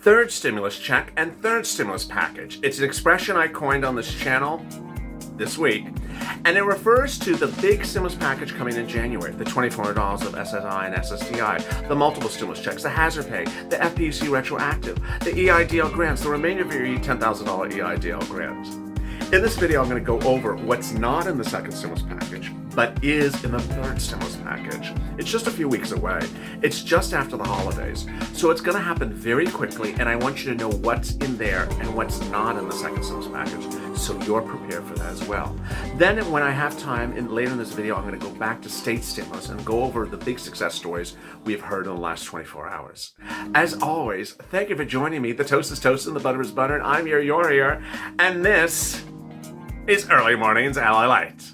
third stimulus check and third stimulus package. It's an expression I coined on this channel this week, and it refers to the big stimulus package coming in January, the $2,400 of SSI and SSDI, the multiple stimulus checks, the hazard pay, the FPUC retroactive, the EIDL grants, the remainder of your $10,000 EIDL grants. In this video, I'm going to go over what's not in the second stimulus package, but is in the third stimulus package. It's just a few weeks away. It's just after the holidays. So it's going to happen very quickly, and I want you to know what's in there and what's not in the second stimulus package, so you're prepared for that as well. Then when I have time, later in this video, I'm going to go back to state stimulus and go over the big success stories we've heard in the last 24 hours. As always, thank you for joining me. The toast is toasted and the butter is buttered. I'm here, you're here, and this is Early Mornings LALATE.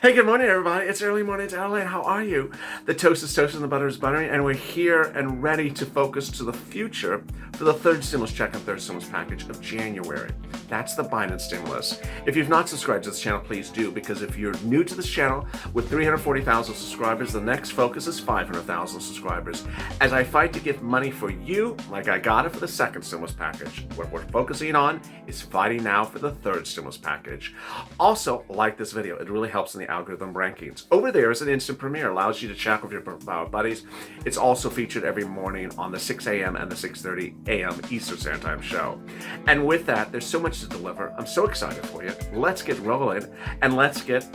Hey, good morning, everybody. It's Early Mornings LALATE. How are you? The toast is toasted and the butter is buttery, and we're here and ready to focus to the future for the third stimulus check and third stimulus package of January. That's the Biden stimulus. If you've not subscribed to this channel, please do, because if you're new to this channel with 340,000 subscribers, the next focus is 500,000 subscribers. As I fight to give money for you, like I got it for the second stimulus package, what we're focusing on is fighting now for the third stimulus package. Also, like this video. It really helps in the algorithm rankings. Over there is an instant premiere, allows you to chat with your buddies. It's also featured every morning on the 6 a.m. and the 6:30 a.m. Eastern Standard Time show. And with that, there's so much to deliver. I'm so excited for you. Let's get rolling, and let's get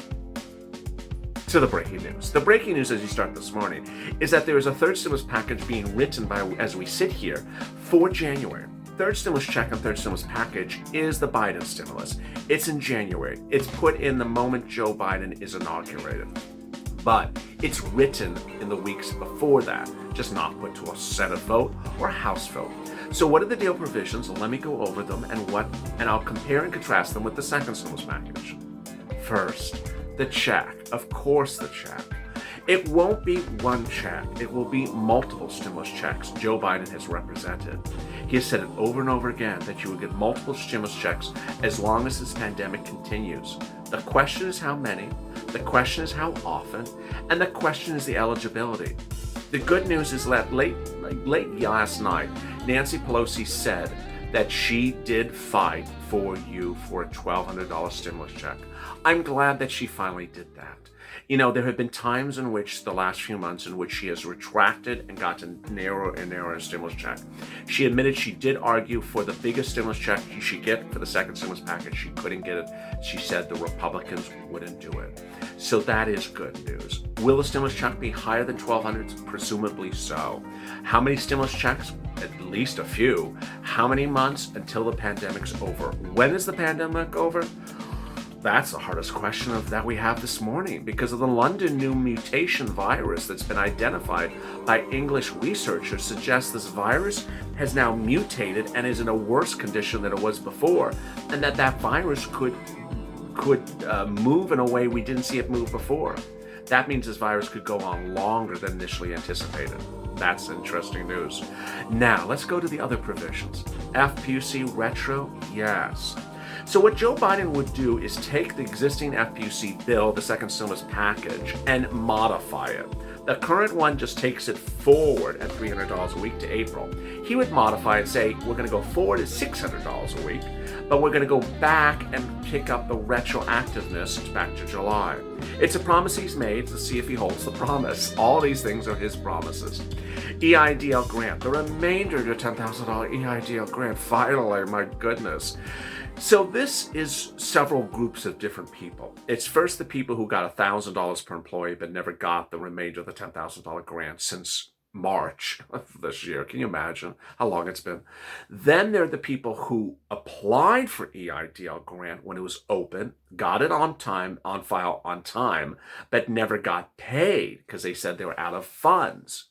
to the breaking news. The breaking news as you start this morning is that there is a third stimulus package being written as we sit here for January. Third stimulus check and third stimulus package is the Biden stimulus. It's in January. It's put in the moment Joe Biden is inaugurated. But it's written in the weeks before that, just not put to a Senate vote or a House vote. So what are the deal provisions? Let me go over them and I'll compare and contrast them with the second stimulus package. First, the check. Of course, the check. It won't be one check. It will be multiple stimulus checks Joe Biden has represented. He has said it over and over again that you will get multiple stimulus checks as long as this pandemic continues. The question is how many, the question is how often, and the question is the eligibility. The good news is that late last night, Nancy Pelosi said that she did fight for you for a $1,200 stimulus check. I'm glad that she finally did that. You know, there have been times in which the last few months in which she has retracted and gotten narrower and narrower in stimulus check. She admitted she did argue for the biggest stimulus check she should get for the second stimulus package. She couldn't get it. She said the Republicans wouldn't do it. So that is good news. Will the stimulus check be higher than $1,200? Presumably so. How many stimulus checks? At least a few. How many months until the pandemic's over? When is the pandemic over? That's the hardest question that we have this morning because of the London new mutation virus that's been identified by English researchers suggests this virus has now mutated and is in a worse condition than it was before, and that virus could move in a way we didn't see it move before. That means this virus could go on longer than initially anticipated. That's interesting news. Now, let's go to the other provisions. FPUC retro, yes. So what Joe Biden would do is take the existing FPUC bill, the second stimulus package, and modify it. The current one just takes it forward at $300 a week to April. He would modify and say, we're going to go forward at $600 a week, but we're going to go back and pick up the retroactiveness back to July. It's a promise he's made. Let's see if he holds the promise. All these things are his promises. EIDL grant, the remainder of your $10,000 EIDL grant. Finally, my goodness. So this is several groups of different people. It's first the people who got $1,000 per employee but never got the remainder of the $10,000 grant since March of this year. Can you imagine how long it's been? Then there are the people who applied for EIDL grant when it was open, got it on time, on file on time, but never got paid because they said they were out of funds.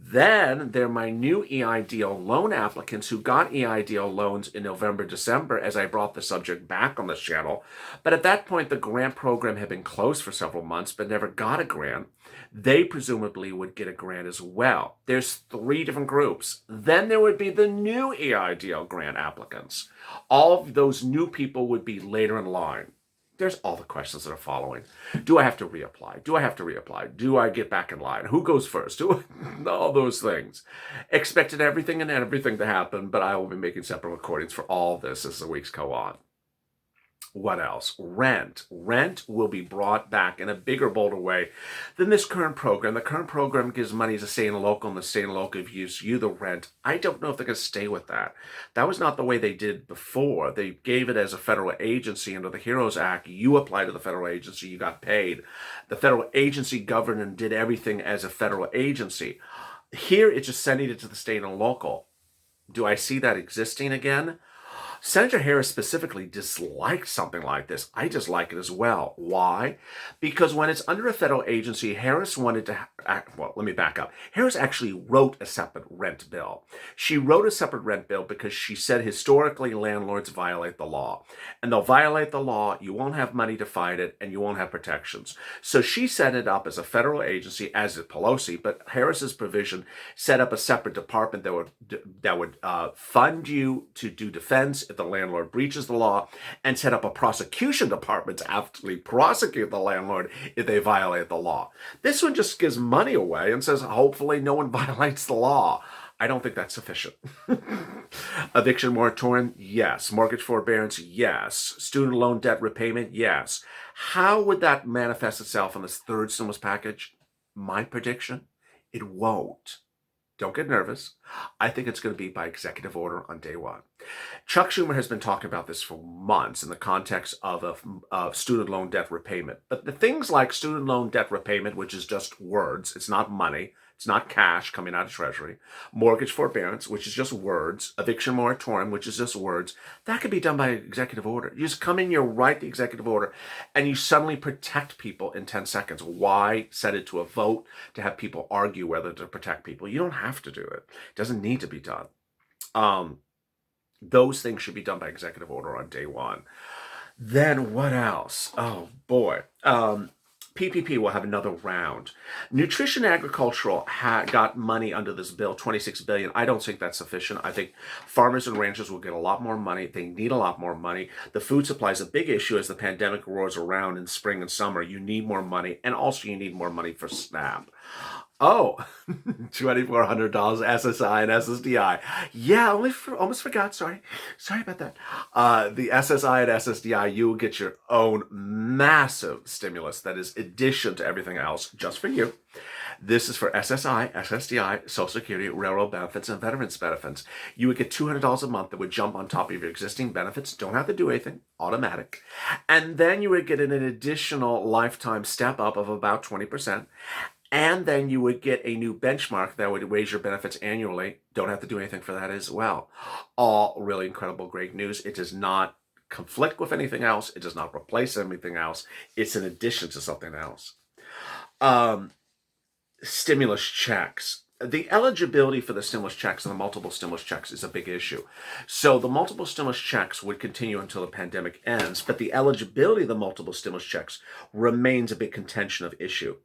Then there are my new EIDL loan applicants who got EIDL loans in November, December, as I brought the subject back on this channel. But at that point, the grant program had been closed for several months, but never got a grant. They presumably would get a grant as well. There's 3 different groups. Then there would be the new EIDL grant applicants. All of those new people would be later in line. There's all the questions that are following. Do I have to reapply? Do I have to reapply? Do I get back in line? Who goes first? All those things. Expected everything to happen, but I will be making separate recordings for all this as the weeks go on. What else? Rent. Rent will be brought back in a bigger, bolder way than this current program. The current program gives money to state and local, and the state and local gives you the rent. I don't know if they're going to stay with that. That was not the way they did before. They gave it as a federal agency under the HEROES Act. You applied to the federal agency, you got paid. The federal agency governed and did everything as a federal agency. Here, it's just sending it to the state and local. Do I see that existing again? Senator Harris specifically disliked something like this. I dislike it as well. Why? Because when it's under a federal agency, Harris wanted to, well, let me back up. Harris actually wrote a separate rent bill. She wrote a separate rent bill because she said historically landlords violate the law. And they'll violate the law, you won't have money to fight it, and you won't have protections. So she set it up as a federal agency, as did Pelosi, but Harris's provision set up a separate department that would fund you to do defense if the landlord breaches the law, and set up a prosecution department to actually prosecute the landlord if they violate the law. This one just gives money away and says, hopefully no one violates the law. I don't think that's sufficient. Eviction moratorium, yes. Mortgage forbearance, yes. Student loan debt repayment, yes. How would that manifest itself in this third stimulus package? My prediction, it won't. Don't get nervous. I think it's going to be by executive order on day one. Chuck Schumer has been talking about this for months in the context of student loan debt repayment. But the things like student loan debt repayment, which is just words, it's not money, it's not cash coming out of Treasury, mortgage forbearance, which is just words, eviction moratorium, which is just words, that could be done by executive order. You just come in, you write the executive order, and you suddenly protect people in 10 seconds. Why set it to a vote to have people argue whether to protect people? You don't have to do it. It doesn't need to be done. Those things should be done by executive order on day one. Then what else? Oh boy. PPP will have another round. Nutrition Agricultural got money under this bill, $26 billion. I don't think that's sufficient. I think farmers and ranchers will get a lot more money. They need a lot more money. The food supply is a big issue as the pandemic roars around in spring and summer. You need more money, and also you need more money for SNAP. Oh, $2,400 SSI and SSDI. Yeah, almost forgot. Sorry about that. The SSI and SSDI, you will get your own massive stimulus that is addition to everything else just for you. This is for SSI, SSDI, Social Security, railroad benefits, and veterans benefits. You would get $200 a month that would jump on top of your existing benefits. Don't have to do anything. Automatic. And then you would get an additional lifetime step up of about 20%. And then you would get a new benchmark that would raise your benefits annually. Don't have to do anything for that as well. All really incredible, great news. It does not conflict with anything else. It does not replace anything else. It's an addition to something else. Stimulus checks. The eligibility for the stimulus checks and the multiple stimulus checks is a big issue. So the multiple stimulus checks would continue until the pandemic ends, but the eligibility of the multiple stimulus checks remains a big contention of issue.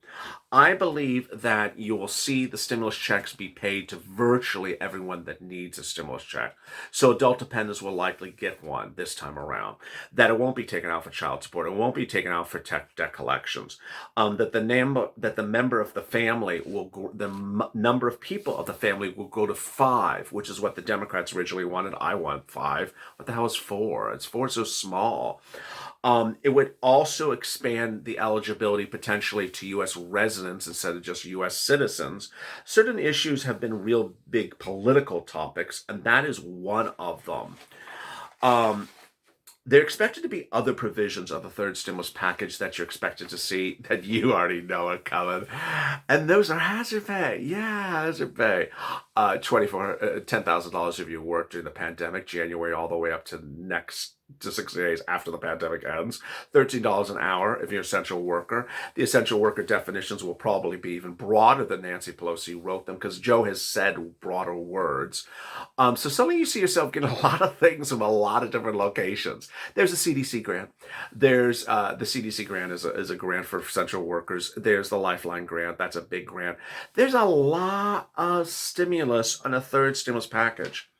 I believe that you will see the stimulus checks be paid to virtually everyone that needs a stimulus check. So adult dependents will likely get one this time around. That it won't be taken out for child support. It won't be taken out for debt collections. That the member of the family will go, the number of people of the family will go to 5, which is what the Democrats originally wanted. I want 5. What the hell is 4? It's 4 so small. It would also expand the eligibility potentially to U.S. residents instead of just U.S. citizens. Certain issues have been real big political topics, and that is one of them. There are expected to be other provisions of the third stimulus package that you're expected to see that you already know are coming. And those are hazard pay. Yeah, hazard pay. $10,000 if you worked during the pandemic, January all the way up to next to 60 days after the pandemic ends. $13 an hour if you're an essential worker. The essential worker definitions will probably be even broader than Nancy Pelosi wrote them because Joe has said broader words. So suddenly you see yourself getting a lot of things from a lot of different locations. There's a CDC grant. There's the CDC grant is a grant for essential workers. There's the Lifeline grant. That's a big grant. There's a lot of stimulus on a third stimulus package.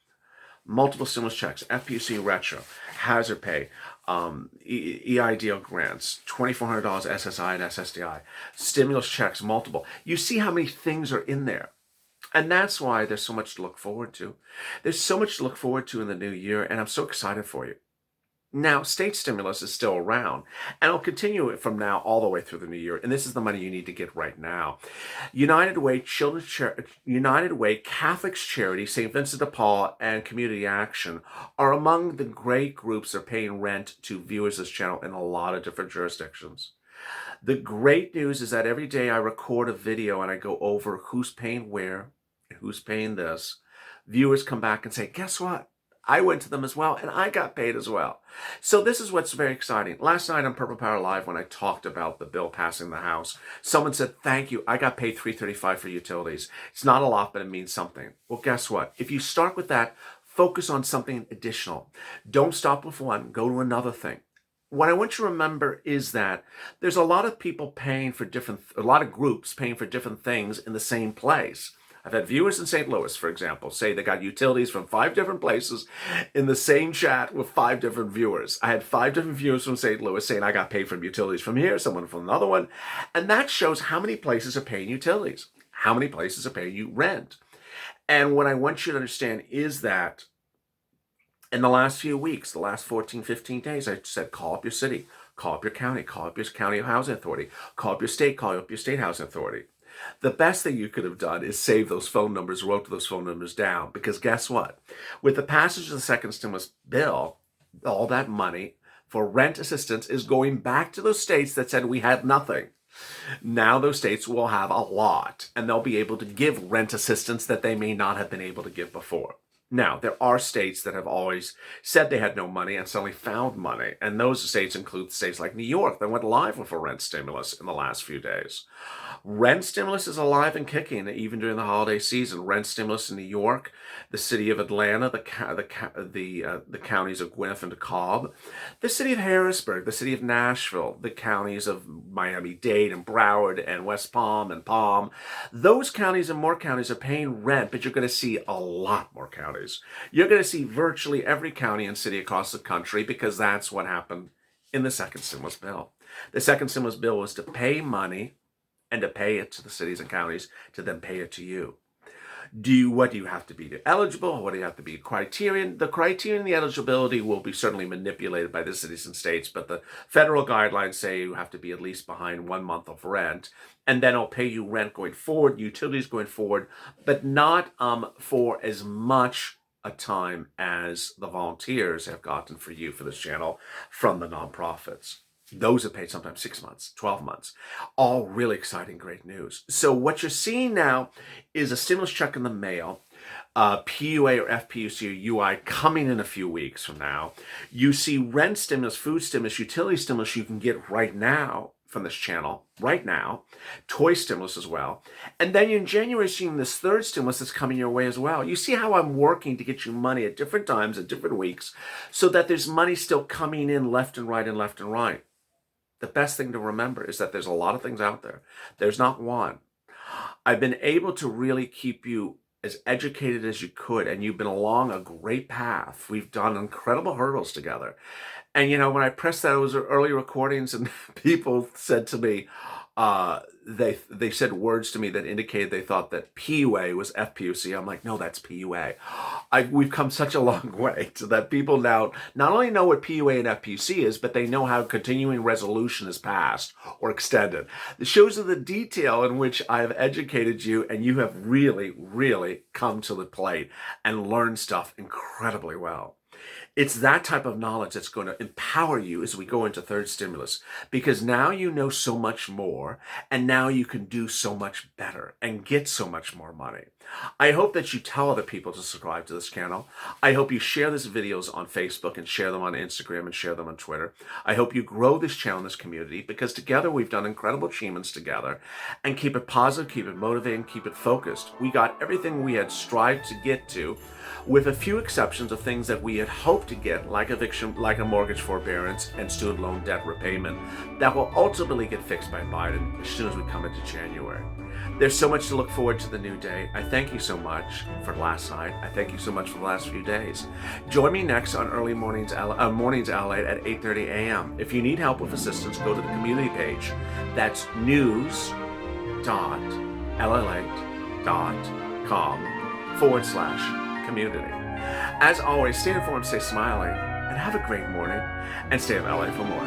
Multiple stimulus checks, FPUC retro, hazard pay, EIDL grants, $2,400 SSI and SSDI, stimulus checks, multiple. You see how many things are in there. And that's why there's so much to look forward to. There's so much to look forward to in the new year, and I'm so excited for you. Now, state stimulus is still around, and it'll continue from now all the way through the new year. And this is the money you need to get right now. United Way, United Way, Catholics Charity, St. Vincent de Paul, and Community Action are among the great groups that are paying rent to viewers of this channel in a lot of different jurisdictions. The great news is that every day I record a video and I go over who's paying where, who's paying this. Viewers come back and say, guess what? I went to them as well, and I got paid as well. So this is what's very exciting. Last night on Purple Power Live, when I talked about the bill passing the House, someone said, thank you, I got paid $335 for utilities. It's not a lot, but it means something. Well, guess what? If you start with that, focus on something additional. Don't stop with one, go to another thing. What I want you to remember is that there's a lot of people paying for a lot of groups paying for different things in the same place. I've had viewers in St. Louis, for example, say they got utilities from 5 different places in the same chat with 5 different viewers. I had 5 different viewers from St. Louis saying I got paid from utilities from here, someone from another one. And that shows how many places are paying utilities, how many places are paying you rent. And what I want you to understand is that in the last few weeks, the last 14, 15 days, I said, call up your city, call up your county, call up your county housing authority, call up your state, call up your state housing authority. The best thing you could have done is save those phone numbers, wrote those phone numbers down, because guess what? With the passage of the second stimulus bill, all that money for rent assistance is going back to those states that said we had nothing. Now those states will have a lot, and they'll be able to give rent assistance that they may not have been able to give before. Now, there are states that have always said they had no money and suddenly found money, and those states include states like New York that went live with a rent stimulus in the last few days. Rent stimulus is alive and kicking even during the holiday season. Rent stimulus in New York, the city of Atlanta, the counties of Gwinnett and DeKalb, the city of Harrisburg, the city of Nashville, the counties of Miami-Dade and Broward and West Palm and Palm. Those counties and more counties are paying rent, but you're going to see a lot more counties. You're going to see virtually every county and city across the country because that's what happened in the second stimulus bill. The second stimulus bill was to pay money and to pay it to the cities and counties to then pay it to you. What do you have to be eligible? What do you have to be criterion? The criterion and the eligibility will be certainly manipulated by the cities and states, but the federal guidelines say you have to be at least behind 1 month of rent, and then it'll pay you rent going forward, utilities going forward, but not for as much a time as the volunteers have gotten for you for this channel from the nonprofits. Those have paid sometimes 6 months, 12 months. All really exciting, great news. So what you're seeing now is a stimulus check in the mail, PUA or FPUC or UI coming in a few weeks from now. You see rent stimulus, food stimulus, utility stimulus you can get right now from this channel, right now. Toy stimulus as well. And then in January, you're seeing this third stimulus that's coming your way as well. You see how I'm working to get you money at different times, at different weeks, so that there's money still coming in left and right and left and right. The best thing to remember is that there's a lot of things out there. There's not one. I've been able to really keep you as educated as you could, and you've been along a great path. We've done incredible hurdles together. And, you know, when I pressed those early recordings and people said to me, they said words to me that indicated they thought that PUA was FPUC. I'm like, no, that's PUA. We've come such a long way so that people now not only know what PUA and FPUC is, but they know how continuing resolution is passed or extended. This shows you the detail in which I have educated you, and you have really, really come to the plate and learned stuff incredibly well. It's that type of knowledge that's going to empower you as we go into third stimulus, because now you know so much more, and now you can do so much better and get so much more money. I hope that you tell other people to subscribe to this channel. I hope you share these videos on Facebook and share them on Instagram and share them on Twitter. I hope you grow this channel, this community, because together we've done incredible achievements together. And keep it positive, keep it motivating, keep it focused. We got everything we had strived to get to, with a few exceptions of things that we had hoped to get, like eviction, like a mortgage forbearance and student loan debt repayment, that will ultimately get fixed by Biden as soon as we come into January. There's so much to look forward to the new day. I thank you so much for last night. I thank you so much for the last few days. Join me next on Mornings LALATE at 8:30 a.m. If you need help with assistance, go to the community page. That's news.lalate.com/community. As always, stay informed, stay smiling, and have a great morning, and stay in LA for more.